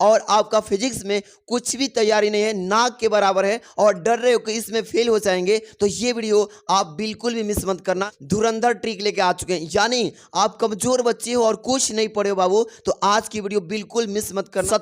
और आपका फिजिक्स में कुछ भी तैयारी नहीं है, नाक के बराबर है और डर रहे हो कि इसमें फेल हो जाएंगे, तो ये वीडियो आप बिल्कुल भी मिस मत करना। धुरंधर ट्रिक लेके आ चुके हैं, यानी आप कमजोर बच्चे हो और कुछ नहीं पढ़े हो बाबू, तो आज की वीडियो बिल्कुल मिस मत करना।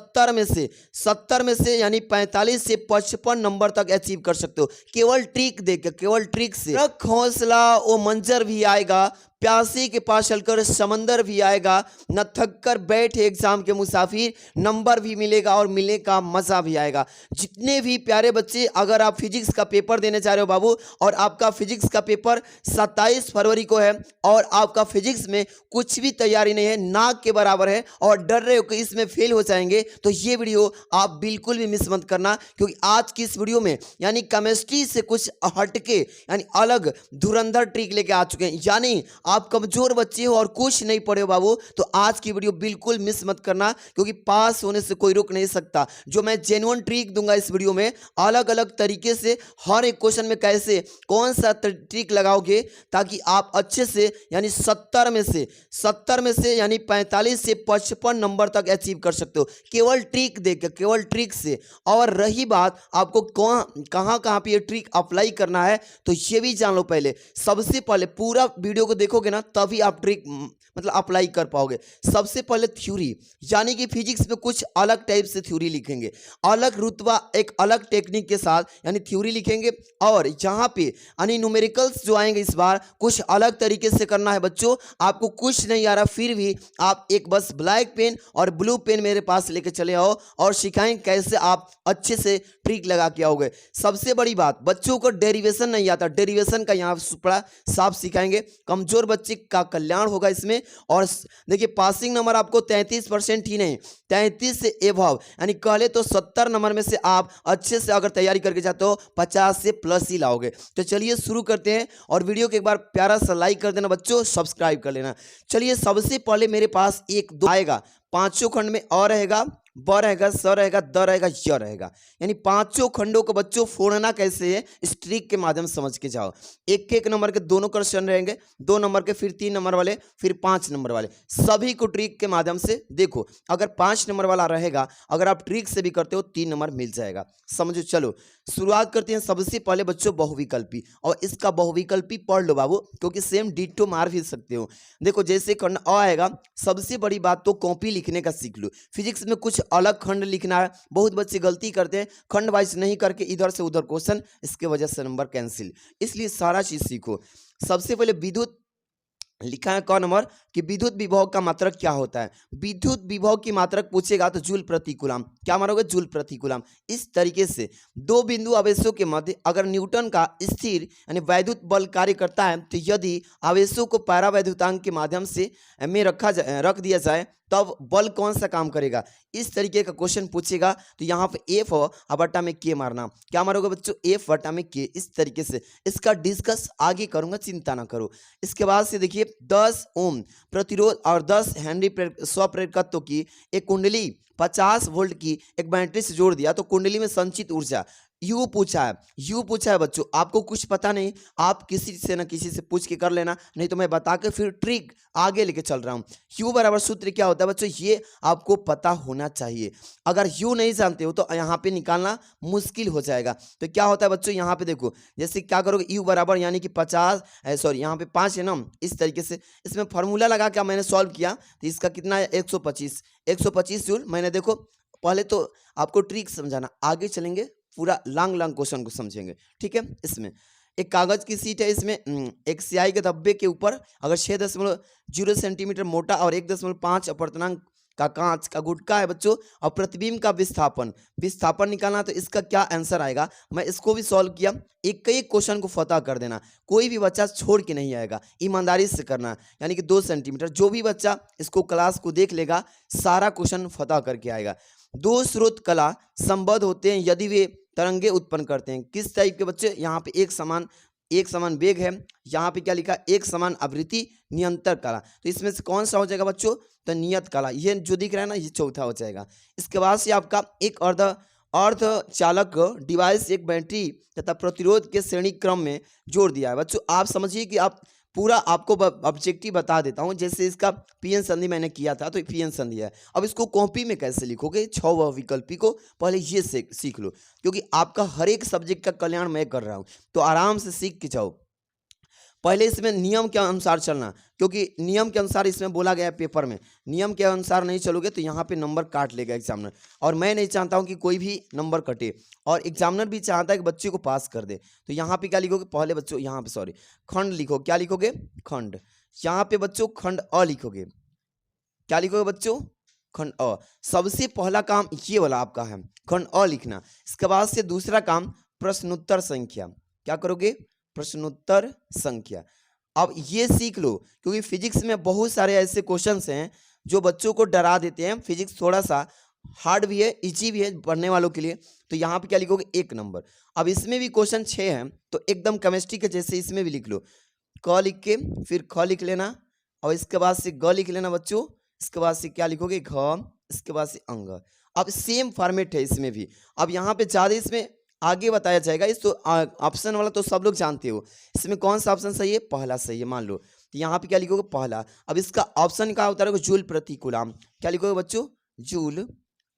70 में से यानी 45 से 55 नंबर तक अचीव कर सकते हो केवल ट्रिक देकर, केवल ट्रिक से। रख हौसला, वो मंजर भी आएगा, प्यासी के पास चलकर समंदर भी आएगा, न थक कर बैठे एग्जाम के मुसाफिर, नंबर भी मिलेगा और मिलने का मजा भी आएगा। जितने भी प्यारे बच्चे, अगर आप फिजिक्स का पेपर देने जा रहे हो बाबू, और आपका फिजिक्स का पेपर 27 फरवरी को है और आपका फिजिक्स में कुछ भी तैयारी नहीं है, नाक के बराबर है और डर रहे हो कि इसमें फेल हो जाएंगे, तो ये वीडियो आप बिल्कुल भी मिस मत करना। क्योंकि आज की इस वीडियो में यानी केमिस्ट्री से कुछ हटके यानी अलग धुरंधर ट्रिक लेके आ चुके हैं। यानी आप कमजोर बच्चे हो और कुछ नहीं पढ़े हो बाबू, तो आज की वीडियो बिल्कुल मिस मत करना, क्योंकि पास होने से कोई रोक नहीं सकता। जो मैं जेन्युइन ट्रिक दूंगा इस वीडियो में, अलग अलग तरीके से हर एक क्वेश्चन में कैसे कौन सा ट्रिक लगाओगे ताकि आप अच्छे से यानी 70 में से यानी 45 से 55 नंबर तक अचीव कर सकते हो केवल ट्रिक देकर, केवल ट्रिक से। और रही बात आपको कहाँ कहाँ पे ये ट्रिक अप्लाई करना है, तो ये भी जान लो। पहले सबसे पहले पूरा वीडियो को देखोगे ना, तभी आप ट्रिक मतलब अप्लाई कर पाओगे। सबसे पहले थ्योरी, यानी कि फिजिक्स में कुछ अलग टाइप से थ्योरी लिखेंगे, अलग रुतबा एक अलग टेक्निक के साथ यानी थ्योरी लिखेंगे। और यहाँ पे यानी न्यूमेरिकल्स जो आएंगे इस बार कुछ अलग तरीके से करना है बच्चों। आपको कुछ नहीं आ रहा, फिर भी आप एक बस ब्लैक पेन और ब्लू पेन मेरे पास लेके चले आओ और सिखाएं कैसे आप अच्छे से ट्रिक लगा के आओगे। सबसे बड़ी बात, बच्चों को डेरिवेशन नहीं आता, डेरिवेशन का यहाँ बड़ा साफ सिखाएंगे। कमजोर बच्चे का कल्याण होगा इसमें। और देखिए पासिंग नंबर आपको 33% ही नहीं, 33 से एबव यानी कहले तो 70 नंबर में से आप अच्छे से अगर तैयारी करके जाते हो 50 से प्लस ही लाओगे। तो चलिए शुरू करते हैं, और वीडियो को एक बार प्यारा सा लाइक कर देना बच्चों, सब्सक्राइब कर लेना। चलिए सबसे पहले मेरे पास एक दो आएगा, पांचों खंड में अ रहेगा, ब रहेगा, स रहेगा, द रहेगा, य रहेगा, यानी पांचों खंडों को बच्चों फोड़ना कैसे है इस ट्रिक के माध्यम से समझ के जाओ। एक एक नंबर के दोनों क्वेश्चन रहेंगे, 2 नंबर के, फिर 3 नंबर वाले, फिर 5 नंबर वाले, सभी को ट्रिक के माध्यम से देखो। अगर 5 नंबर वाला रहेगा, अगर आप ट्रिक से भी करते हो 3 नंबर मिल जाएगा, समझो। चलो शुरुआत करते हैं। सबसे पहले बच्चों बहुविकल्पी, और इसका बहुविकल्पी पढ़ लो बाबू, क्योंकि सेम डिट्टो मार भी सकते हो। देखो जैसे खंड अ आएगा, सबसे बड़ी बात तो कॉपी लिखने का सीख लो। फिजिक्स में कुछ अलग खंड लिखना है, बहुत बच्चे गलती करते हैं, खंड वाइज नहीं करके इधर से उधर क्वेश्चन, इसके वजह से नंबर कैंसिल। इसलिए सारा चीज सीखो। सबसे पहले विद्युत लिखा है क नंबर कि विद्युत विभव का मात्रक क्या होता है। विद्युत विभव की मात्रक पूछेगा तो जूल प्रति कूलम, क्या मारोगे, जूल प्रति कूलम। इस तरीके से दो बिंदु आवेशों के मध्य अगर न्यूटन का स्थिर यानी वैद्युत बल कार्य करता है, तो यदि आवेशों को पैरावैद्युतांक के माध्यम से में रख दिया जाए, तब बल कौन सा काम करेगा। इस तरीके का क्वेश्चन पूछेगा, तो यहाँ पे एफ बटा में के मारना, क्या मारोगे बच्चों, एफ बटा में के। इस तरीके से इसका डिस्कस आगे करूंगा, चिंता ना करो। इसके बाद से देखिए 10 ओम प्रतिरोध और 10 हेनरी स्वप्रेरकत्व की एक कुंडली 50 वोल्ट की एक बैटरी से जोड़ दिया, तो कुंडली में संचित ऊर्जा यू पूछा है बच्चों। आपको कुछ पता नहीं, आप किसी से ना किसी से पूछ के कर लेना, नहीं तो मैं बता के फिर ट्रिक आगे लेके चल रहा हूँ। यू बराबर सूत्र क्या होता है बच्चों, ये आपको पता होना चाहिए। अगर यू नहीं जानते हो तो यहाँ पे निकालना मुश्किल हो जाएगा। तो क्या होता है बच्चों, यहाँ पे देखो जैसे क्या करोगे, यू बराबर यानी कि 50 सॉरी यहाँ पे 5 है ना, इस तरीके से इसमें फॉर्मूला लगा के मैंने सॉल्व किया, तो इसका कितना है 125 जूल। मैंने देखो पहले तो आपको ट्रिक समझाना, आगे चलेंगे पूरा लॉन्ग क्वेश्चन को समझेंगे, ठीक है। इसमें एक कागज की सीट है, इसमें एक स्याही के धब्बे के ऊपर अगर 6.0 सेंटीमीटर मोटा और 1.5 अपवर्तनांक का कांच का गुटका है बच्चों, और प्रतिबिंब का विस्थापन निकालना, तो इसका क्या आंसर आएगा। मैं इसको भी सॉल्व किया, एक क्वेश्चन को फतह कर देना, कोई भी बच्चा छोड़ के नहीं आएगा, ईमानदारी से करना। यानी कि 2 सेंटीमीटर, जो भी बच्चा इसको क्लास को देख लेगा सारा क्वेश्चन फतह करके आएगा। दो स्रोत कला संबद्ध होते हैं यदि वे तरंगे उत्पन्न करते हैं। किस टाइप के बच्चे, यहाँ पे एक समान वेग है, यहाँ पे क्या लिखा, एक समान आवृत्ति नियंत्रण कला, तो इसमें से कौन सा हो जाएगा बच्चों, तो नियत कला। ये जो दिख रहा है ना, ये चौथा हो जाएगा। इसके बाद से आपका एक अर्धचालक डिवाइस एक बैटरी तथा प्रतिरोध के श्रेणी क्रम में जोड़ दिया है बच्चों। आप समझिए कि आप पूरा आपको ऑब्जेक्टिव बता देता हूँ। जैसे इसका पीएन संधि मैंने किया था, तो पीएन संधि है। अब इसको कॉपी में कैसे लिखोगे, 6 विकल्पी को पहले ये सीख लो, क्योंकि आपका हर एक सब्जेक्ट का कल्याण मैं कर रहा हूँ, तो आराम से सीख के जाओ। पहले इसमें नियम के अनुसार चलना, क्योंकि नियम के अनुसार इसमें बोला गया है पेपर में, नियम के अनुसार नहीं चलोगे तो यहाँ पे नंबर काट लेगा एग्जामिनर, और मैं नहीं चाहता हूँ कि कोई भी नंबर कटे, और एग्जामिनर भी चाहता है कि बच्चे को पास कर दे। तो यहाँ पे क्या लिखोगे, पहले बच्चों यहाँ पे सॉरी खंड लिखो, क्या लिखोगे, खंड। यहाँ पे बच्चों खंड अ लिखोगे, क्या लिखोगे बच्चों, खंड अ। सबसे पहला काम ये वाला आपका है, खंड अ लिखना। इसके बाद से दूसरा काम प्रश्नोत्तर संख्या, क्या करोगे, प्रश्नोत्तर संख्या। अब ये सीख लो, क्योंकि फिजिक्स में बहुत सारे ऐसे क्वेश्चंस हैं जो बच्चों को डरा देते हैं। फिजिक्स थोड़ा सा हार्ड भी है, इजी भी है पढ़ने वालों के लिए। तो यहाँ पे क्या लिखोगे, 1 नंबर। अब इसमें भी क्वेश्चन 6 हैं, तो एकदम केमिस्ट्री के जैसे इसमें भी लिख लो, क लिख के फिर ख लिख लेना, और इसके बाद से ग लिख लेना बच्चों। इसके बाद से क्या लिखोगे, घ, इसके बाद से अंग। अब सेम फॉर्मेट है इसमें भी। अब यहाँ पे ज़्यादा इसमें आगे बताया जाएगा। इस तो ऑप्शन वाला तो सब लोग जानते हो, इसमें कौन सा ऑप्शन सही है, पहला सही है मान लो। तो यहाँ पे क्या लिखोगे, पहला। अब इसका ऑप्शन क्या होता है, जूल प्रति कूलाम। क्या लिखोगे बच्चों, जूल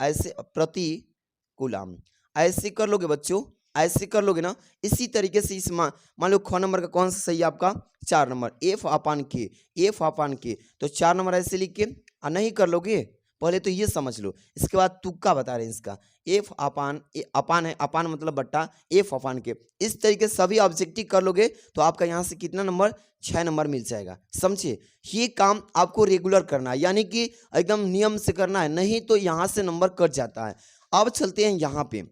ऐसे प्रति कूलाम, ऐसे कर लोगे बच्चों, ऐसे कर लोगे ना। इसी तरीके से इस मान लो ख नंबर का कौन सा सही है आपका, 4 नंबर, एफ अपान के, एफ अपान के। तो 4 नंबर ऐसे लिख के नहीं कर लोगे, पहले तो ये समझ लो। इसके बाद तुक्का बता रहे हैं इसका, एफ अपान, अपान है, अपान मतलब बट्टा, एफ अपान के। इस तरीके से सभी ऑब्जेक्टिव कर लोगे तो आपका यहाँ से कितना नंबर, 6 नंबर मिल जाएगा। समझिए, ये काम आपको रेगुलर करना है, यानी कि एकदम नियम से करना है, नहीं तो यहाँ से नंबर कट जाता है। अब चलते हैं यहाँ पे,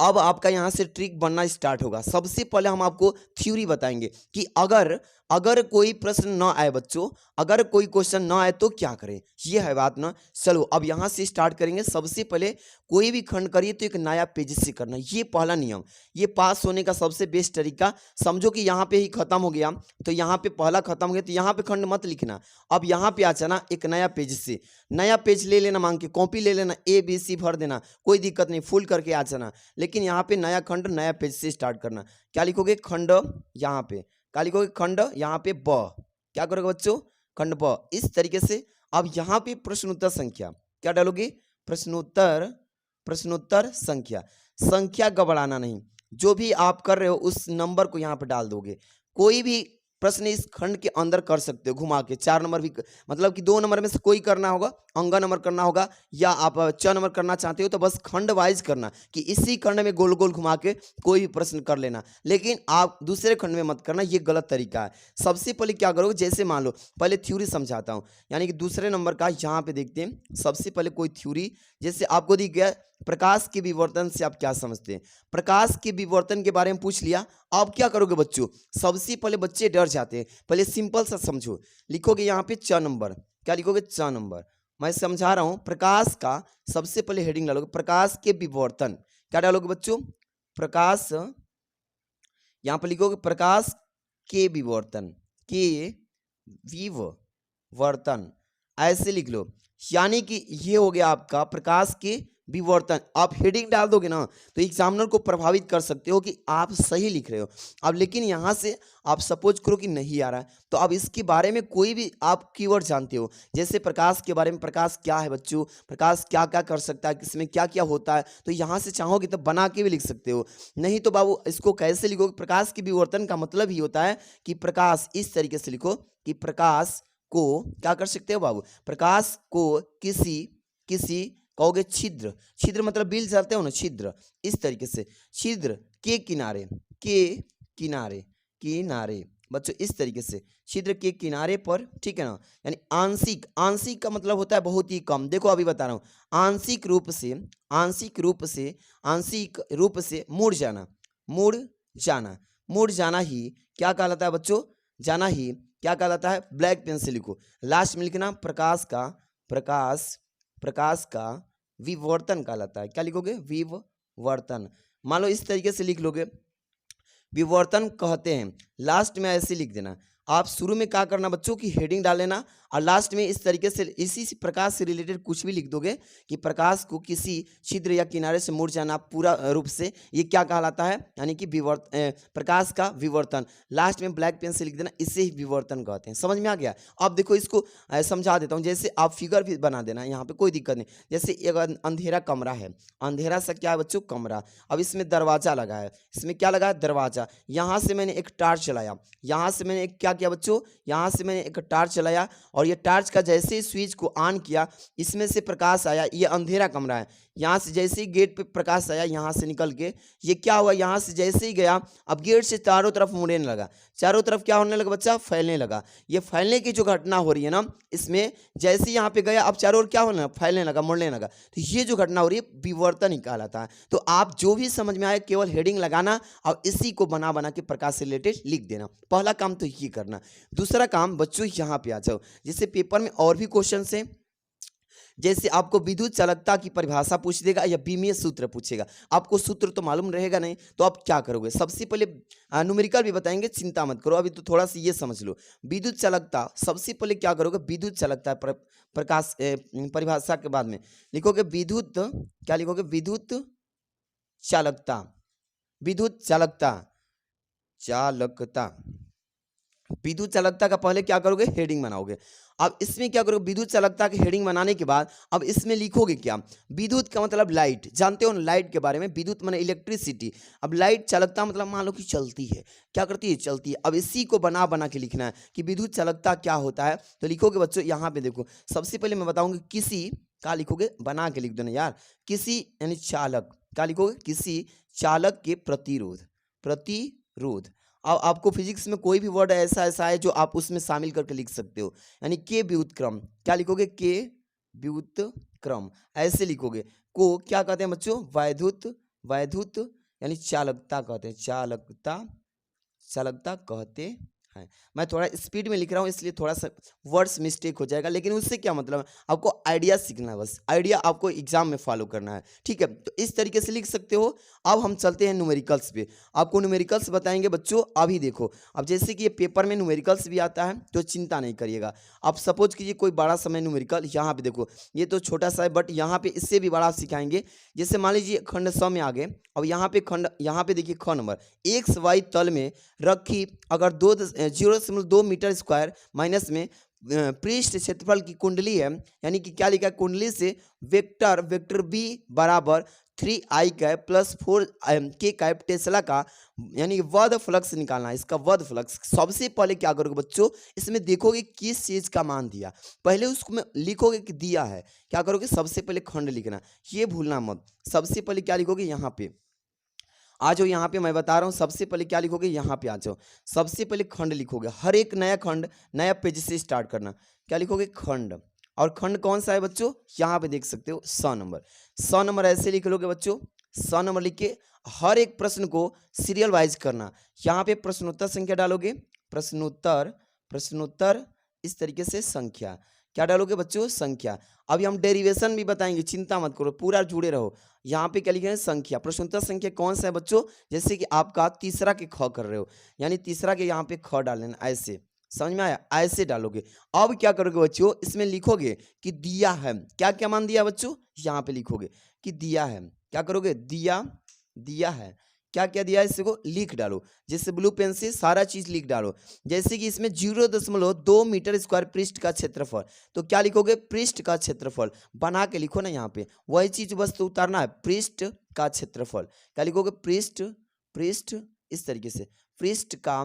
अब आपका यहाँ से ट्रिक बनना स्टार्ट होगा। सबसे पहले हम आपको थ्योरी बताएंगे कि अगर कोई प्रश्न ना आए बच्चों, अगर कोई क्वेश्चन ना आए तो क्या करें, ये है बात ना। चलो अब यहाँ से स्टार्ट करेंगे। सबसे पहले कोई भी खंड करिए तो एक नया पेज से करना, ये पहला नियम। ये पास होने का सबसे बेस्ट तरीका। समझो कि यहाँ पे ही खत्म हो गया, तो यहाँ पे पहला खत्म हो गया, तो यहाँ पे खंड मत लिखना। अब यहाँ पे आ जाना एक नया पेज से, नया पेज ले लेना, मांग के कॉपी ले लेना, ABC भर देना, कोई दिक्कत नहीं, फुल करके आ जाना। लेकिन यहाँ पे नया खंड नया पेज से स्टार्ट करना। क्या लिखोगे, खंड, यहाँ पे क्या लिखोगे, खंड, यहाँ पे ब, क्या करोगे बच्चों, खंड ब। इस तरीके से अब यहाँ पे प्रश्नोत्तर संख्या, क्या डालोगे, प्रश्नोत्तर संख्या। संख्या गड़बड़ाना नहीं, जो भी आप कर रहे हो उस नंबर को यहाँ पे डाल दोगे। कोई भी प्रश्न इस खंड के अंदर कर सकते हो घुमा के, 4 नंबर भी, मतलब कि 2 नंबर में से कोई करना होगा, अंग नंबर करना होगा, या आप 6 नंबर करना चाहते हो तो बस खंड वाइज करना कि इसी खंड में गोल गोल घुमा के कोई भी प्रश्न कर लेना, लेकिन आप दूसरे खंड में मत करना, ये गलत तरीका है। सबसे पहले क्या करोगे, जैसे मान लो, पहले थ्योरी समझाता हूँ, यानी कि दूसरे नंबर का यहाँ पे देखते हैं। सबसे पहले कोई थ्योरी, जैसे आपको दिख गया प्रकाश के विवर्तन से आप क्या समझते हैं, प्रकाश के विवर्तन के बारे में पूछ लिया। आप क्या करोगे बच्चों, सबसे पहले बच्चे डर जाते हैं, पहले सिंपल सा समझो। लिखोगे यहाँ पे 6 नंबर, क्या लिखोगे, 6 नंबर। मैं समझा रहा हूँ, प्रकाश का सबसे पहले हेडिंग डालोगे, प्रकाश के विवर्तन। क्या डालोगे बच्चों, प्रकाश, यहाँ पर लिखोगे प्रकाश के विवर्तन, के विवर्तन, ऐसे लिख लो। यानी कि ये हो गया आपका प्रकाश के विवर्तन। आप हेडिंग डाल दोगे ना तो एग्जामिनर को प्रभावित कर सकते हो कि आप सही लिख रहे हो। अब लेकिन यहाँ से आप सपोज करो कि नहीं आ रहा है, तो अब इसके बारे में कोई भी आप कीवर्ड जानते हो, जैसे प्रकाश के बारे में, प्रकाश क्या है बच्चों, प्रकाश क्या क्या कर सकता है, इसमें क्या क्या होता है, तो यहाँ से चाहोगे तो बना के भी लिख सकते हो। नहीं तो बाबू इसको कैसे लिखोगे, प्रकाश के विवर्तन का मतलब ही होता है कि प्रकाश, इस तरीके से लिखो कि प्रकाश को क्या कर सकते हो बाबू, प्रकाश को किसी कहोगे छिद्र, छिद्र मतलब बिल चलते हो ना, छिद्र, इस तरीके से छिद्र के किनारे, किनारे बच्चों, इस तरीके से छिद्र के किनारे पर, ठीक है ना। यानी आंशिक, आंशिक का मतलब होता है बहुत ही कम। देखो अभी बता रहा हूँ, आंशिक रूप से मुड़ जाना ही क्या कहलाता है बच्चों, जाना ही क्या कहलाता है, ब्लैक पेन से लिखो, लास्ट में लिखना प्रकाश का विवर्तन कहलाता है। क्या लिखोगे, विवर्तन। मान लो इस तरीके से लिख लोगे, विवर्तन कहते हैं, लास्ट में ऐसे लिख देना। आप शुरू में क्या करना बच्चों की हेडिंग डाल लेना, और लास्ट में इस तरीके से इसी से प्रकाश से रिलेटेड कुछ भी लिख दोगे कि प्रकाश को किसी छिद्र या किनारे से मुड़ जाना पूरा रूप से, ये क्या कहलाता है, यानी कि प्रकाश का विवर्तन। लास्ट में ब्लैक पेन से लिख देना, इसे ही विवर्तन कहते हैं। समझ में आ गया? अब देखो इसको समझा देता हूँ, जैसे आप फिगर भी बना देना, यहाँ पे कोई दिक्कत नहीं। जैसे एक अंधेरा कमरा है, अंधेरा सा क्या है बच्चों, कमरा। अब इसमें दरवाजा लगा है, इसमें क्या लगा है, दरवाजा। यहाँ से मैंने एक टार्च चलाया, यहाँ से मैंने क्या किया बच्चों, यहाँ से मैंने एक टार्च चलाया, और ये टार्च का जैसे ही स्विच को ऑन किया, इसमें से प्रकाश आया। ये अंधेरा कमरा है, यहाँ से जैसे ही गेट पे प्रकाश आया, यहाँ से निकल के ये क्या हुआ, यहाँ से जैसे ही गया, अब गेट से चारों तरफ मुड़ने लगा, चारों तरफ क्या होने लगा बच्चा, फैलने लगा। ये फैलने की जो घटना हो रही है ना, इसमें जैसे यहाँ पे गया, अब चारों ओर क्या होने लगा, फैलने लगा, मुड़ने लगा। तो ये जो घटना हो रही है विवर्तन ही कहलाता है। तो आप जो भी समझ में आए केवल हेडिंग लगाना और इसी को बना बना के प्रकाश से रिलेटेड लिख देना। पहला काम तो ये करना। दूसरा काम बच्चों यहाँ पे आ जाओ, जिससे पेपर में और भी क्वेश्चन है। जैसे आपको विद्युत चालकता की परिभाषा पूछ देगा या बीमीय सूत्र पूछेगा, आपको सूत्र तो मालूम रहेगा नहीं, तो आप क्या करोगे, सबसे पहले न्यूमेरिकल भी बताएंगे, चिंता मत करो, अभी तो थोड़ा सा ये समझ लो। विद्युत चालकता सबसे पहले क्या करोगे, विद्युत चालकता प्रकाश परिभाषा के बाद में लिखोगे विद्युत, क्या लिखोगे, विद्युत चालकता, विद्युत चालकता, चालकता, विद्युत चालकता का पहले क्या करोगे, हेडिंग बनाओगे। अब इसमें क्या करोगे, विद्युत चालकता की हेडिंग बनाने के बाद अब इसमें लिखोगे क्या, विद्युत का मतलब लाइट, जानते हो ना लाइट के बारे में, विद्युत माने इलेक्ट्रिसिटी। अब लाइट चालकता मतलब मान लो कि चलती है, क्या करती है, चलती है। अब इसी को बना बना के लिखना है कि विद्युत चालकता क्या होता है। तो लिखोगे बच्चों, यहाँ पे देखो, सबसे पहले मैं बताऊंगी किसी, क्या लिखोगे, बना के लिख दो ना यार, किसी यानी चालक, क्या लिखोगे, किसी चालक के प्रतिरोध, प्रतिरोध। अब आपको फिजिक्स में कोई भी वर्ड ऐसा ऐसा है जो आप उसमें शामिल करके लिख सकते हो, यानी के व्युत्क्रम, क्या लिखोगे, के व्युत्क्रम, ऐसे लिखोगे। को क्या कहते हैं बच्चों, वैद्युत, वैद्युत यानी चालकता कहते हैं, चालकता, चालकता कहते हैं। मैं थोड़ा स्पीड में लिख रहा हूँ इसलिए थोड़ा सा वर्ड्स मिस्टेक हो जाएगा, लेकिन उससे क्या मतलब है, आपको आइडिया सीखना है, बस आइडिया आपको एग्जाम में फॉलो करना है, ठीक है। तो इस तरीके से लिख सकते हो। अब हम चलते हैं न्यूमेरिकल्स पे, आपको न्यूमेरिकल्स बताएंगे बच्चों। अभी देखो, अब जैसे कि ये पेपर में न्यूमेरिकल्स भी आता है तो चिंता नहीं करिएगा। अब सपोज कीजिए कोई बड़ा समय न्यूमेरिकल, यहाँ पे देखो ये तो छोटा सा है, बट यहाँ पे इससे भी बड़ा सिखाएंगे। जैसे मान लीजिए खंड स में आ गए, अब यहाँ पे खंड, यहाँ पे देखिए ख नंबर, एक्स वाई तल में रखी अगर 0.2 मीटर स्क्वायर माइनस में पृष्ठ क्षेत्रफल की कुंडली है, यानी कि क्या लिखा है, कुंडली से वेक्टर, वेक्टर बी बराबर 3i cap plus 4k cap Tesla का, यानी वध फ्लक्स निकालना है। इसका वध फ्लक्स सबसे पहले क्या करोगे बच्चों, इसमें देखोगे किस चीज का मान दिया, पहले उसको में लिखोगे कि दिया है, क्या करोगे, सबसे पहले खंड लिखना, ये भूलना मत। सबसे पहले क्या लिखोगे, यहाँ पे आ जाओ, यहाँ पे मैं बता रहा हूँ, सबसे पहले क्या लिखोगे, यहाँ पे आ जाओ, सबसे पहले खंड लिखोगे। हर एक नया खंड नया पेज से स्टार्ट करना, क्या लिखोगे, खंड। और खंड कौन सा है बच्चों, यहाँ पे देख सकते हो 100 नंबर, 100 नंबर ऐसे लिख लोगे बच्चों। 100 नंबर लिख के हर एक प्रश्न को सीरियल वाइज करना। यहाँ पे प्रश्नोत्तर संख्या डालोगे, प्रश्नोत्तर, प्रश्नोत्तर इस तरीके से संख्या, क्या डालोगे बच्चों, संख्या। अभी हम डेरिवेशन भी बताएंगे, चिंता मत करो, पूरा जुड़े रहो। यहाँ पे क्या लिखे हैं, संख्या। प्रश्नोत्तर संख्या कौन सा है बच्चों, जैसे कि आपका तीसरा के ख कर रहे हो, यानी तीसरा के यहाँ पे ख डाल लेना, ऐसे, समझ में आया, ऐसे डालोगे। अब क्या करोगे बच्चों, इसमें लिखोगे कि दिया है, क्या क्या मान दिया बच्चों, यहाँ पे लिखोगे कि दिया है, क्या करोगे, दिया, दिया है, क्या क्या दिया है, इसको लिख डालो। जैसे ब्लू पेन से सारा चीज लिख डालो। जैसे कि इसमें 0.2 मीटर स्क्वायर पृष्ठ का क्षेत्रफल, तो क्या लिखोगे, पृष्ठ का क्षेत्रफल बना के लिखो ना, यहाँ पे वही चीज बस तो उतारना है, पृष्ठ का क्षेत्रफल, क्या लिखोगे, पृष्ठ, पृष्ठ इस तरीके से, पृष्ठ का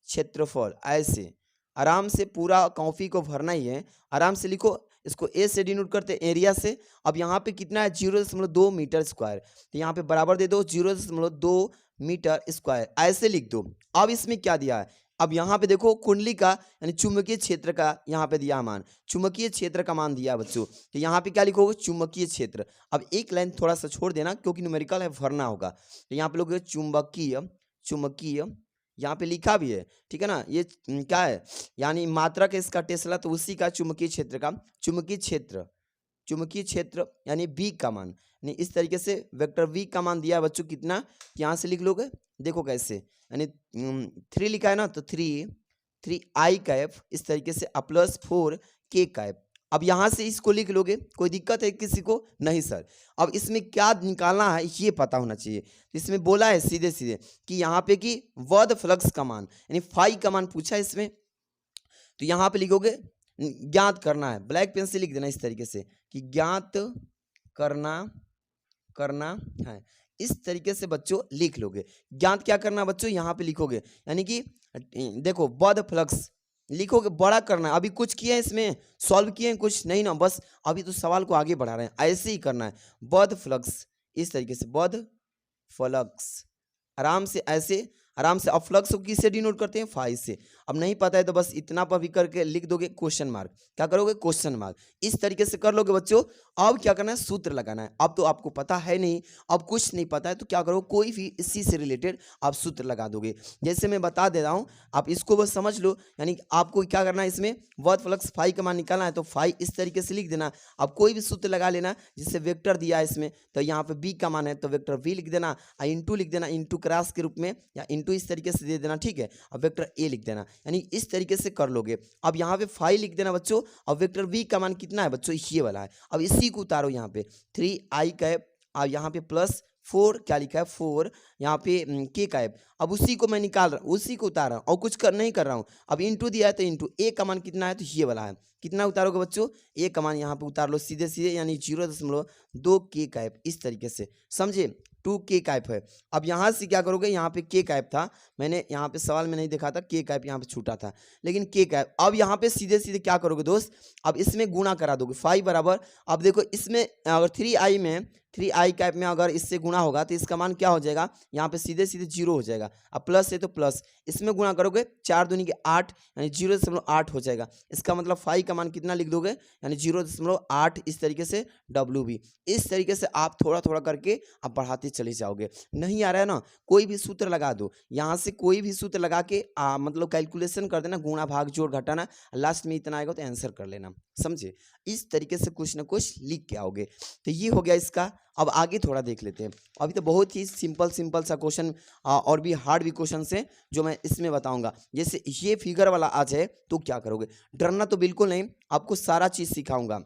क्षेत्रफल, ऐसे आराम से पूरा कॉपी को भरना ही है, आराम से लिखो। इसको ए से डिनोट करते हैं, एरिया से। अब यहाँ पे कितना है, 0.2 मीटर स्क्वायर, तो यहाँ पे बराबर दे दो 0.2 मीटर स्क्वायर, ऐसे लिख दो। अब इसमें क्या दिया है, अब यहाँ पे देखो कुंडली का यानी चुंबकीय क्षेत्र का यहाँ पे दिया मान, चुंबकीय क्षेत्र का मान दिया बच्चों, तो यहाँ पे क्या लिखोगे, चुंबकीय क्षेत्र। अब एक लाइन थोड़ा सा छोड़ देना क्योंकि न्यूमेरिकल है, भरना होगा। तो यहाँ पे लोग चुंबकीय, चुंबकीय यहाँ पे लिखा भी है, ठीक है ना, ये क्या है, यानी मात्रक है इसका टेस्ला, तो उसी का चुंबकीय क्षेत्र का, चुंबकीय क्षेत्र, चुंबकीय क्षेत्र यानी बी का मान, यानी इस तरीके से वेक्टर वी का मान दिया बच्चों कितना, यहाँ से लिख लोगे, देखो कैसे, यानी 3 लिखा है ना, तो 3 3 आई कैप इस तरीके से प्लस 4 के कैप। अब यहाँ से इसको लिख लोगे, कोई दिक्कत है किसी को? नहीं सर। अब इसमें क्या निकालना है ये पता होना चाहिए। तो इसमें बोला है सीधे सीधे कि यहाँ पे कि वर्ड फ्लक्स का मान यानी फाई का मान पूछा है इसमें। तो यहाँ पे लिखोगे ज्ञात करना है, ब्लैक पेन से लिख देना इस तरीके से कि ज्ञात करना है। इस तरीके से बच्चों लिख लोगे। ज्ञात क्या करना है बच्चों? यहाँ पे लिखोगे यानी कि देखो वर्ड फ्लक्स लिखोगे, बड़ा करना है। अभी कुछ किया है इसमें, सॉल्व किए हैं कुछ नहीं ना, बस अभी तो सवाल को आगे बढ़ा रहे हैं। ऐसे ही करना है वर्ड फ्लक्स, इस तरीके से वर्ड फ्लक्स आराम से ऐसे आराम से। अब फ्लक्स को किससे डिनोट करते हैं? फाई से। अब नहीं पता है तो बस इतना पर भी करके लिख दोगे क्वेश्चन मार्क। क्या करोगे? Question mark. इस तरीके से कर लोगे बच्चों। अब क्या करना है? सूत्र लगाना है। अब तो आपको पता है नहीं, अब कुछ नहीं पता है तो क्या करोगे? कोई भी इसी से रिलेटेड आप सूत्र लगा दोगे। जैसे मैं बता दे रहा हूँ, आप इसको बस समझ लो। यानी आपको क्या करना है इसमें वर्ड फ्लक्स फाई का मान निकालना है तो फाई इस तरीके से लिख देना। अब कोई भी सूत्र लगा लेना, जिससे वेक्टर दिया है इसमें तो यहाँ पे बी का मान है तो वेक्टर वी लिख देना, इंटू लिख देना, इंटू क्रॉस के रूप में या इंटू इस तरीके से दे देना, ठीक है। अब वेक्टर ए लिख देना, यानी इस तरीके से कर लोगे। अब यहाँ पे फाई लिख देना बच्चों। अब वेक्टर वी का मान कितना है बच्चों? ये वाला है। अब इसी को उतारो यहाँ पे 3i कैप, अब यहाँ पे प्लस 4 क्या लिखा है? 4 यहाँ पे के कैप। अब उसी को मैं निकाल रहा हूँ, उसी को उतार रहा हूँ और कुछ नहीं कर रहा हूँ। अब इंटू दिया है तो इंटू ए का मान कितना है? तो ये वाला है। कितना उतारोगे बच्चों? ए का मान यहाँ पे उतार लो सीधे सीधे, यानी 0.2 के कैप, इस तरीके से समझे। 2 के कैप है। अब यहाँ से क्या करोगे? यहाँ पे के कैप था, मैंने यहाँ पे सवाल में नहीं देखा था, के कैप यहाँ पे छूटा था, लेकिन के कैप। अब यहाँ पे सीधे सीधे क्या करोगे दोस्त? अब इसमें गुणा करा दोगे फाई बराबर। अब देखो इसमें अगर 3i में 3i कैप में अगर इससे गुणा होगा तो इसका मान क्या हो जाएगा? यहाँ पे सीधे सीधे 0 हो जाएगा। अब प्लस है तो प्लस, इसमें गुणा करोगे 4 दूनी के 8 यानी 0.8 हो जाएगा। इसका मतलब फाई का मान कितना लिख दोगे? यानी 0.8 इस तरीके से डब्ल्यू भी। इस तरीके से आप थोड़ा थोड़ा करके आप बढ़ाते चले जाओगे। नहीं आ रहा है ना, कोई भी सूत्र लगा दो यहाँ से, कोई भी सूत्र लगा के मतलब कैलकुलेशन कर देना, गुणा भाग जोड़ घटाना, लास्ट में इतना आएगा तो आंसर कर लेना, समझे। इस तरीके से कुछ ना कुछ लिख के आओगे। तो ये हो गया इसका। अब आगे थोड़ा देख लेते हैं। अभी तो बहुत ही सिंपल सा क्वेश्चन और भी हार्ड भी क्वेश्चन है जो मैं इसमें बताऊंगा। जैसे ये फिगर वाला आ जाए तो क्या करोगे? डरना तो बिल्कुल नहीं, आपको सारा चीज सिखाऊंगा।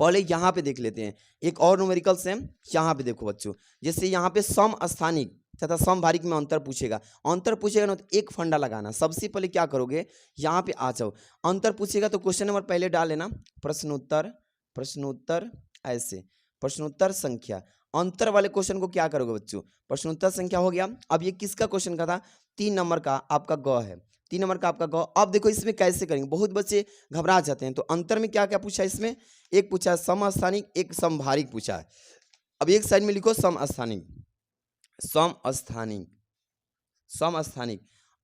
पहले यहाँ पे देख लेते हैं एक और न्यूमेरिकल्स है। यहाँ पे देखो बच्चों, जैसे यहाँ पे सम स्थानिक तथा समभारिक में अंतर पूछेगा ना, तो एक फंडा लगाना। सबसे पहले क्या करोगे? यहाँ पे आ जाओ, अंतर पूछेगा तो क्वेश्चन नंबर पहले डाल लेना प्रश्नोत्तर ऐसे प्रश्नोत्तर संख्या। अंतर वाले क्वेश्चन को क्या करोगे बच्चों? प्रश्नोत्तर संख्या हो गया। अब ये किसका क्वेश्चन का था? 3 नंबर का आपका ग है, 3 नंबर का आपका ग। अब देखो इसमें कैसे करेंगे, बहुत बच्चे घबरा जाते हैं। तो अंतर में क्या क्या पूछा है इसमें? एक पूछा है समस्थानिक, एक समभारिक पूछा है। अब एक साइड में लिखो समस्थानिक।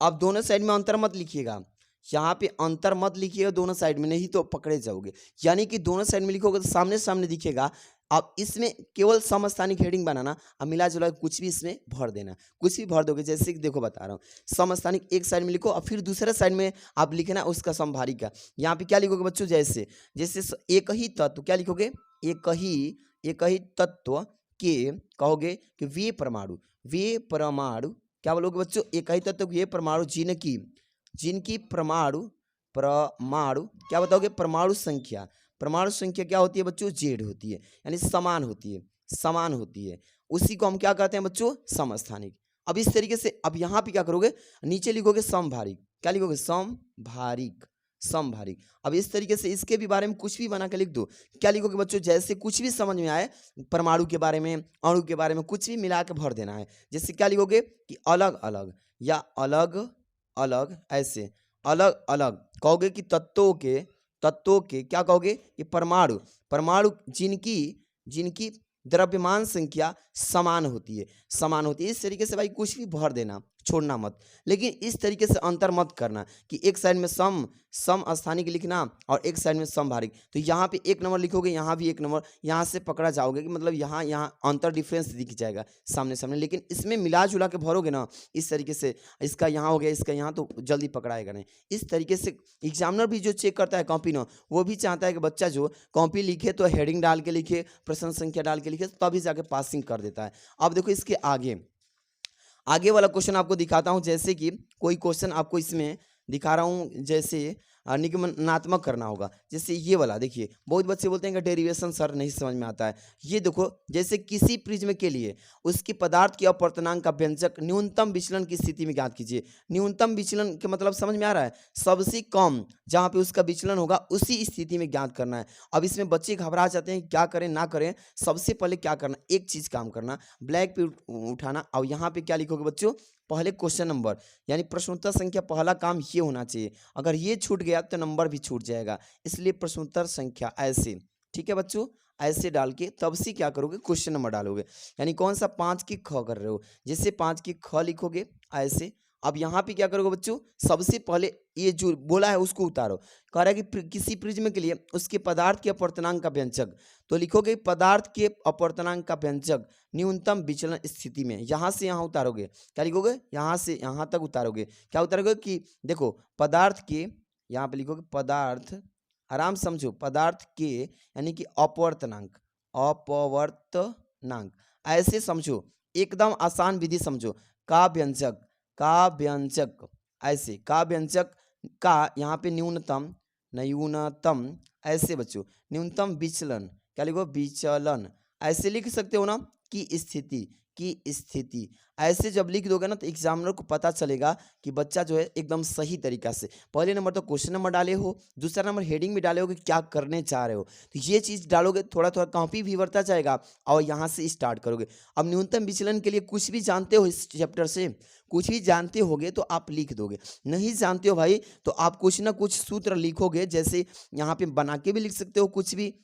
अब दोनों साइड में अंतर मत लिखिएगा, यहाँ पे अंतर मत लिखिएगा दोनों साइड में, नहीं तो पकड़े जाओगे। यानी कि दोनों साइड में लिखोगे तो सामने सामने दिखेगा। अब इसमें केवल समस्थानिक हेडिंग बनाना, अब मिला जुला कुछ भी इसमें भर देना, कुछ भी भर दोगे। जैसे कि देखो बता रहा हूँ, समस्थानिक एक साइड में लिखो और फिर दूसरे साइड में आप लिखना उसका समभारिक का। यहाँ पे क्या लिखोगे बच्चों? जैसे एक ही तत्व, क्या लिखोगे? एक ही तत्व के कहोगे कि वे परमाणु क्या बोलोगे बच्चों? एक ही तत्व के परमाणु जिनकी परमाणु क्या बताओगे? परमाणु संख्या क्या होती है बच्चों? जेड होती है, यानी समान होती है। उसी को हम क्या कहते हैं बच्चों? समस्थानिक। अब इस तरीके से अब यहाँ पे क्या करोगे? नीचे लिखोगे समभारिक। क्या लिखोगे? समभारिक। अब इस तरीके से इसके भी बारे में कुछ भी बना के लिख दो। क्या लिखोगे बच्चों? जैसे कुछ भी समझ में आए, परमाणु के बारे में, अणु के बारे में कुछ भी मिला के भर देना है। जैसे क्या लिखोगे कि अलग अलग या अलग अलग, ऐसे अलग अलग कहोगे कि तत्वों के क्या कहोगे? कि परमाणु जिनकी द्रव्यमान संख्या समान होती है। इस तरीके से भाई कुछ भी भर देना, छोड़ना मत। लेकिन इस तरीके से अंतर मत करना कि एक साइड में समस्थानिक लिखना और एक साइड में समभारिक। तो यहाँ पे 1 नंबर लिखोगे, यहाँ भी 1 नंबर, यहाँ से पकड़ा जाओगे कि मतलब यहाँ अंतर डिफरेंस दिख जाएगा सामने सामने। लेकिन इसमें मिला जुला के भरोगे ना इस तरीके से, इसका यहाँ हो गया, इसका यहाँ, तो जल्दी पकड़ाएगा नहीं। इस तरीके से एग्जामिनर भी जो चेक करता है कॉपी ना, वो भी चाहता है कि बच्चा जो कॉपी लिखे तो हेडिंग डाल के लिखे, प्रश्न संख्या डाल के लिखे, तभी जाके पासिंग कर देता है। अब देखो इसके आगे वाला क्वेश्चन आपको दिखाता हूं। जैसे कि कोई क्वेश्चन आपको इसमें दिखा रहा हूं, जैसे निगमनात्मक करना होगा। जैसे ये वाला देखिए, बहुत बच्चे बोलते हैं कि डेरिवेशन सर नहीं समझ में आता है। ये देखो, जैसे किसी प्रिज्म के लिए उसकी पदार्थ की अपवर्तनांक का व्यंजक न्यूनतम विचलन की स्थिति में ज्ञात कीजिए। न्यूनतम विचलन के मतलब समझ में आ रहा है, सबसे कम जहाँ पे उसका विचलन होगा उसी स्थिति में ज्ञात करना है। अब इसमें बच्चे घबरा जाते हैं, क्या करें ना करें। सबसे पहले क्या करना, एक चीज काम करना, ब्लैक पे उठाना और यहाँ पे क्या लिखोगे बच्चों, पहले क्वेश्चन नंबर यानी प्रश्नोत्तर संख्या, पहला काम ये होना चाहिए। अगर ये छूट गया तो नंबर भी छूट जाएगा, इसलिए प्रश्नोत्तर संख्या ऐसे, ठीक है बच्चों, ऐसे डाल के तब से क्या करोगे, क्वेश्चन नंबर डालोगे। यानी कौन सा 5 की ख कर रहे हो, जैसे 5 की ख लिखोगे ऐसे। अब यहाँ पे क्या करोगे बच्चों, सबसे पहले ये जो बोला है उसको उतारो। कह रहा है कि किसी प्रिज्म के लिए उसके पदार्थ के अपवर्तनांक का व्यंजक, तो लिखोगे पदार्थ के अपवर्तनांक का व्यंजक न्यूनतम विचलन स्थिति में, यहाँ से यहाँ उतारोगे। क्या लिखोगे, यहाँ से यहाँ तक उतारोगे। क्या उतारोगे कि देखो पदार्थ के, यहाँ पे लिखोगे पदार्थ, आराम समझो, पदार्थ के यानी कि अपवर्तनांक, अपवर्तनांक ऐसे समझो, एकदम आसान विधि समझो। का व्यंजक, का व्यंजक ऐसे, का व्यंजक का यहाँ पे न्यूनतम, न्यूनतम ऐसे बच्चों, न्यूनतम विचलन, क्या लिखो, विचलन ऐसे लिख सकते हो ना, की स्थिति, की स्थिति ऐसे जब लिख दोगे ना तो एग्जामिनर को पता चलेगा कि बच्चा जो है एकदम सही तरीका से, पहले नंबर तो क्वेश्चन नंबर डाले हो, दूसरा नंबर हेडिंग भी डाले हो कि क्या करने चाह रहे हो। तो ये चीज़ डालोगे, थोड़ा थोड़ा कॉपी भी बढ़ता जाएगा और यहाँ से स्टार्ट करोगे। अब न्यूनतम विचलन के लिए कुछ भी जानते हो इस चैप्टर से, कुछ भी जानते होगे तो आप लिख दोगे, नहीं जानते हो भाई तो आप कुछ ना कुछ सूत्र लिखोगे। जैसे यहाँ पे बना के भी लिख सकते हो कुछ भी,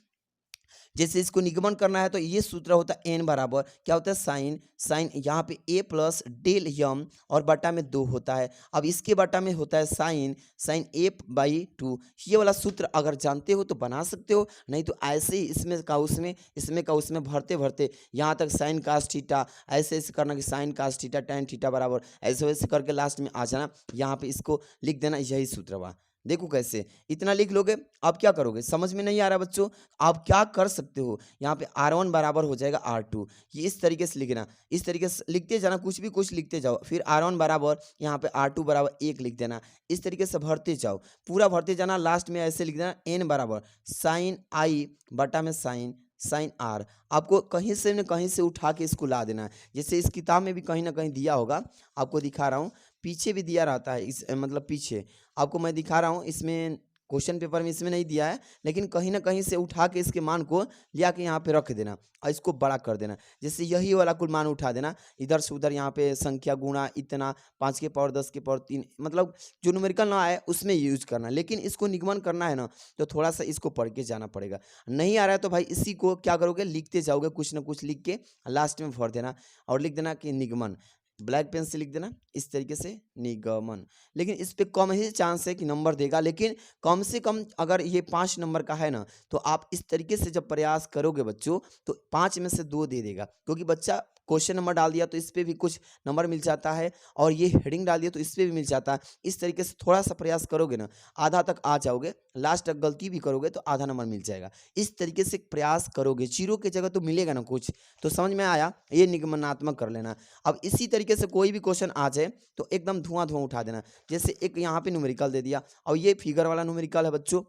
जैसे इसको निगमन करना है तो ये सूत्र होता है एन बराबर क्या होता है, साइन, साइन यहाँ पे ए प्लस डेल यम और बटा में 2 होता है। अब इसके बटा में होता है साइन, साइन ए बाई 2। ये वाला सूत्र अगर जानते हो तो बना सकते हो, नहीं तो ऐसे ही इसमें का उसमें, इसमें का उसमें भरते भरते यहाँ तक साइन कास थीटा ऐसे ऐसे करना कि sine cos theta tan theta बराबर ऐसे वैसे करके लास्ट में आ जाना, यहाँ पे इसको लिख देना, यही सूत्र हुआ। देखो कैसे, इतना लिख लोगे। अब क्या करोगे, समझ में नहीं आ रहा बच्चों, आप क्या कर सकते हो, यहाँ पे R1 बराबर हो जाएगा R2, ये इस तरीके से लिखना, इस तरीके से लिखते जाना, कुछ भी कुछ लिखते जाओ। फिर R1 बराबर यहाँ पे R2 बराबर 1 लिख देना, इस तरीके से भरते जाओ, पूरा भरते जाना। लास्ट में ऐसे लिख देना n बराबर साइन आई बटा में साइन, साइन आर। आपको कहीं से न कहीं से उठा के इसको ला देना है। जैसे इस किताब में भी कहीं ना कहीं दिया होगा, आपको दिखा रहा हूँ, पीछे भी दिया रहता है, इस मतलब पीछे आपको मैं दिखा रहा हूँ, इसमें क्वेश्चन पेपर में इसमें नहीं दिया है, लेकिन कहीं ना कहीं से उठा के इसके मान को लिया के यहाँ पे रख देना और इसको बड़ा कर देना। जैसे यही वाला कुल मान उठा देना, इधर से उधर, यहाँ पे संख्या गुणा इतना, 5 के पावर 10 के पावर 3, मतलब जो न्यूमेरिकल ना आए उसमें यूज करना। लेकिन इसको निगमन करना है ना तो थोड़ा सा इसको पढ़ के जाना पड़ेगा। नहीं आ रहा है तो भाई इसी को क्या करोगे, लिखते जाओगे, कुछ ना कुछ लिख के लास्ट में भर देना और लिख देना कि निगमन, ब्लैक पेन से लिख देना इस तरीके से, निगमन। लेकिन इस पे कम ही चांस है कि नंबर देगा, लेकिन कम से कम अगर ये 5 नंबर का है ना तो आप इस तरीके से जब प्रयास करोगे बच्चों तो 5 में से 2 दे देगा, क्योंकि बच्चा क्वेश्चन नंबर डाल दिया तो इस पे भी कुछ नंबर मिल जाता है और ये हेडिंग डाल दिया तो इस पे भी मिल जाता है। इस तरीके से थोड़ा सा प्रयास करोगे ना आधा तक आ जाओगे, लास्ट तक गलती भी करोगे तो आधा नंबर मिल जाएगा। इस तरीके से प्रयास करोगे, जीरो की जगह तो मिलेगा ना कुछ। तो समझ में आया, ये निगमनात्मक कर लेना। अब इसी तरीके से कोई भी क्वेश्चन आ जाए तो एकदम धुआं धुआं उठा देना। जैसे एक यहाँ पे न्यूमेरिकल दे दिया और ये फिगर वाला न्यूमेरिकल है बच्चों,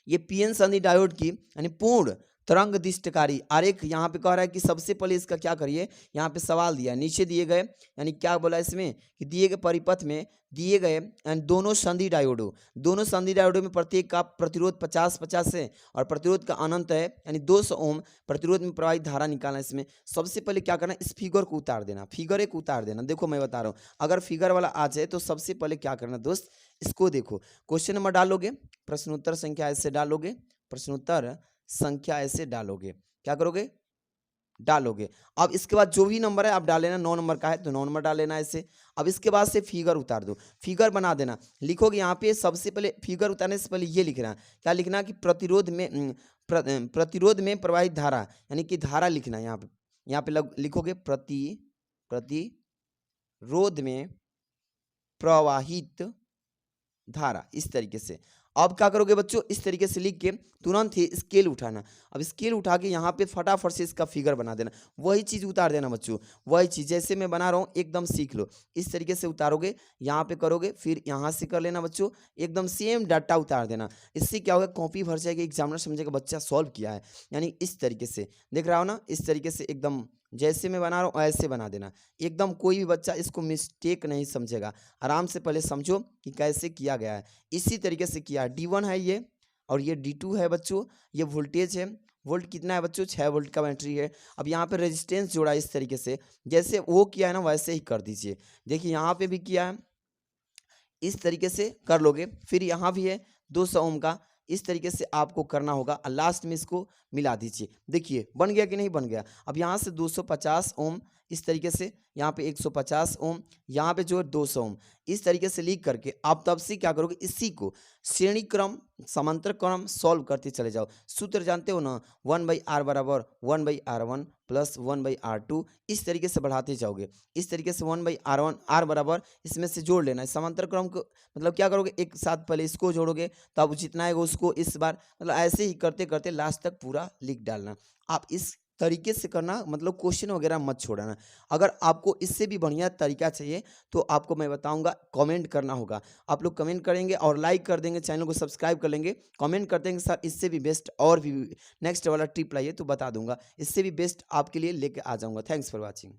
ये पीएन संधि डायोड की यानी पूर्ण तरंग दिष्टकारी आरेख यहाँ पे कह रहा है कि सबसे पहले इसका क्या करिए, यहाँ पे सवाल दिया, नीचे दिए गए यानी क्या बोला इसमें कि दिए गए परिपथ में दिए गए दोनों संधि डायोडों, दोनों संधि डायोडों में प्रत्येक का प्रतिरोध 50-50 है और प्रतिरोध का अनंत है, यानी 200 ओम प्रतिरोध में प्रवाहित धारा निकालना। इसमें सबसे पहले क्या करना, इस फिगर को उतार देना, फिगर एक उतार देना। देखो मैं बता रहा हूँ, अगर फिगर वाला आ जाए तो सबसे पहले क्या करना दोस्त, इसको देखो, क्वेश्चन नंबर डालोगे, प्रश्नोत्तर संख्या ऐसे डालोगे, प्रश्नोत्तर संख्या ऐसे डालोगे, क्या करोगे, डालोगे। अब इसके बाद जो भी नंबर है आप डाल लेना, 9 नंबर का है तो 9 नंबर डाल लेना ऐसे। अब इसके बाद से फिगर उतार दो, फिगर बना देना, लिखोगे यहाँ पे सबसे पहले फिगर उतारने से पहले ये लिखना, क्या लिखना कि प्रतिरोध में प्रतिरोध में प्रवाहित धारा यानी कि धारा लिखना। यहाँ पे लिखोगे प्रतिरोध में प्रवाहित धारा, इस तरीके से। अब क्या करोगे बच्चों, इस तरीके से लिख के तुरंत ही स्केल उठाना। अब स्केल उठा के यहाँ पे फटाफट से इसका फिगर बना देना, वही चीज़ उतार देना बच्चों, वही चीज़ जैसे मैं बना रहा हूँ एकदम सीख लो। इस तरीके से उतारोगे, यहाँ पे करोगे, फिर यहाँ से कर लेना बच्चों, एकदम सेम डाटा उतार देना। इससे क्या होगा, कॉपी भर जाएगी, एग्जामिनर समझेगा बच्चा सॉल्व किया है। यानी इस तरीके से देख रहा हो ना, इस तरीके से एकदम जैसे मैं बना रहा हूँ ऐसे बना देना, एकदम कोई भी बच्चा इसको मिस्टेक नहीं समझेगा। आराम से पहले समझो कि कैसे किया गया है। इसी तरीके से किया है, D1 है ये और ये D2 है बच्चों, ये वोल्टेज है। वोल्ट कितना है बच्चों, 6 वोल्ट का बैटरी है। अब यहाँ पे रेजिस्टेंस जोड़ा इस तरीके से, जैसे वो किया है ना वैसे ही कर दीजिए। देखिए यहाँ पे भी किया है, इस तरीके से कर लोगे। फिर यहाँ भी है 200 ओम का, इस तरीके से आपको करना होगा और लास्ट में इसको मिला दीजिए। देखिए बन गया कि नहीं बन गया। अब यहाँ से 250 ओम, इस तरीके से यहाँ पे 150 ओम, यहाँ पे जो है 200 ओम, इस तरीके से लिख करके आप तब से क्या करोगे, इसी को श्रेणी क्रम समांतर क्रम सॉल्व करते चले जाओ। सूत्र जानते हो ना, 1/r बराबर 1/r1 प्लस 1/r2, इस तरीके से बढ़ाते जाओगे। इस तरीके से 1/r1 r बराबर इसमें से जोड़ लेना है। समांतर क्रम को मतलब क्या करोगे, एक साथ पहले इसको जोड़ोगे, तब जितना आएगा उसको इस बार, मतलब ऐसे ही करते करते लास्ट तक पूरा लिख डालना। आप इस तरीके से करना, मतलब क्वेश्चन वगैरह मत छोड़ना। अगर आपको इससे भी बढ़िया तरीका चाहिए तो आपको मैं बताऊंगा, कमेंट करना होगा। आप लोग कमेंट करेंगे और लाइक कर देंगे, चैनल को सब्सक्राइब कर लेंगे, कमेंट कर देंगे सर इससे भी बेस्ट और भी नेक्स्ट वाला टिप लाइए तो बता दूंगा, इससे भी बेस्ट आपके लिए लेके आ जाऊंगा। Thanks for watching.